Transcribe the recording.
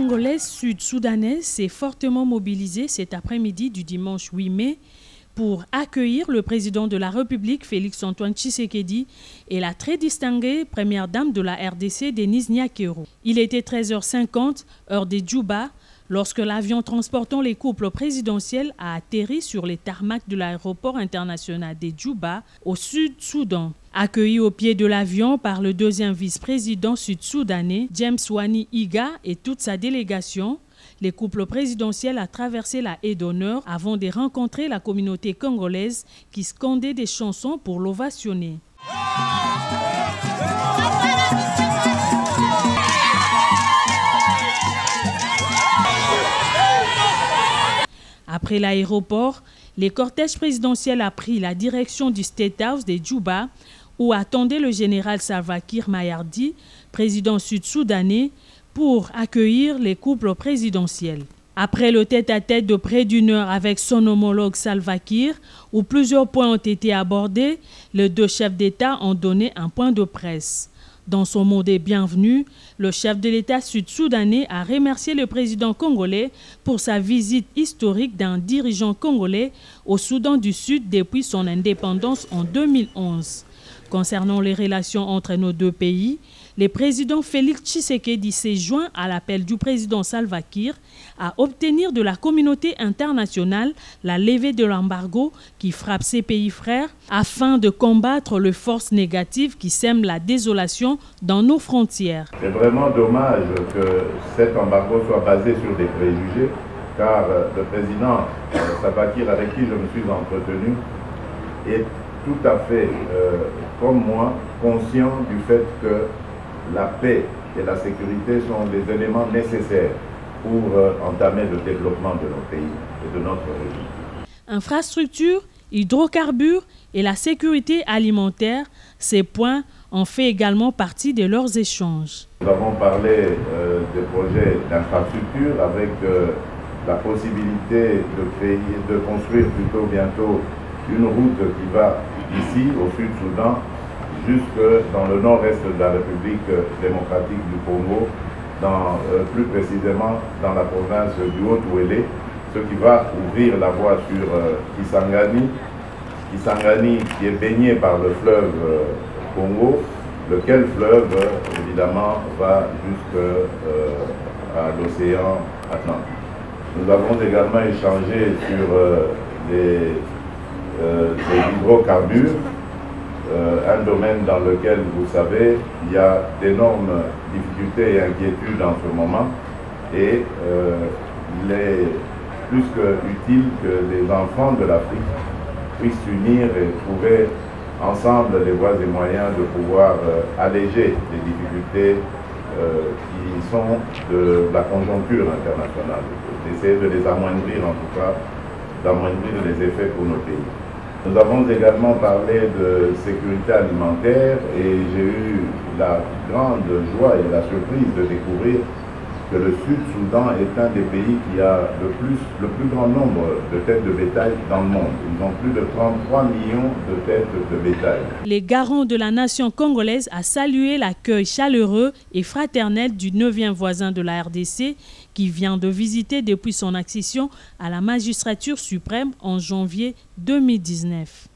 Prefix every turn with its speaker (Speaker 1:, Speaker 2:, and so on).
Speaker 1: congolaise sud-soudanaise s'est fortement mobilisée cet après-midi du dimanche 8 mai pour accueillir le président de la République, Félix-Antoine Tshisekedi, et la très distinguée première dame de la RDC, Denise Nyakero. Il était 13h50, heure de Djouba, lorsque l'avion transportant les couples présidentiels a atterri sur les tarmacs de l'aéroport international de Djouba, au Sud-Soudan. Accueilli au pied de l'avion par le deuxième vice-président sud-soudanais, James Wani Iga, et toute sa délégation, les couples présidentiels a traversé la haie d'honneur avant de rencontrer la communauté congolaise qui scandait des chansons pour l'ovationner. Après l'aéroport, le cortège présidentiel a pris la direction du State House de Djouba, où attendait le général Salva Kiir Mayardi, président sud-soudanais, pour accueillir les couples présidentiels. Après le tête-à-tête de près d'une heure avec son homologue Salva Kiir, où plusieurs points ont été abordés, les deux chefs d'État ont donné un point de presse. Dans son mot de bienvenue, le chef de l'État sud-soudanais a remercié le président congolais pour sa visite historique d'un dirigeant congolais au Soudan du Sud depuis son indépendance en 2011. Concernant les relations entre nos deux pays, le président Félix Tshisekedi s'est joint à l'appel du président Salva Kiir à obtenir de la communauté internationale la levée de l'embargo qui frappe ses pays frères afin de combattre les forces négatives qui sèment la désolation dans nos frontières.
Speaker 2: C'est vraiment dommage que cet embargo soit basé sur des préjugés, car le président Salva Kiir, avec qui je me suis entretenu, est tout à fait, comme moi, conscient du fait que la paix et la sécurité sont des éléments nécessaires pour entamer le développement de nos pays et de notre région.
Speaker 1: Infrastructures, hydrocarbures et la sécurité alimentaire, ces points ont fait également partie de leurs échanges.
Speaker 2: Nous avons parlé des projets d'infrastructure avec la possibilité de construire plutôt bientôt une route qui va d'ici au Sud-Soudan jusque dans le nord-est de la République démocratique du Congo, plus précisément dans la province du Haut-Ouélé, ce qui va ouvrir la voie sur Kisangani qui est baigné par le fleuve Congo, lequel fleuve évidemment va jusqu'à l'océan Atlantique. Nous avons également échangé sur les hydrocarbures, un domaine dans lequel, vous savez, il y a d'énormes difficultés et inquiétudes en ce moment, et il est plus que utile que les enfants de l'Afrique puissent s'unir et trouver ensemble les voies et moyens de pouvoir alléger les difficultés qui sont de la conjoncture internationale, d'essayer de les amoindrir, en tout cas, d'amoindrir les effets pour nos pays. Nous avons également parlé de sécurité alimentaire et j'ai eu la grande joie et la surprise de découvrir que le Sud-Soudan est un des pays qui a le plus grand nombre de têtes de bétail dans le monde. Ils ont plus de 33 millions de têtes de bétail.
Speaker 1: Les garants de la nation congolaise a salué l'accueil chaleureux et fraternel du 9e voisin de la RDC qui vient de visiter depuis son accession à la magistrature suprême en janvier 2019.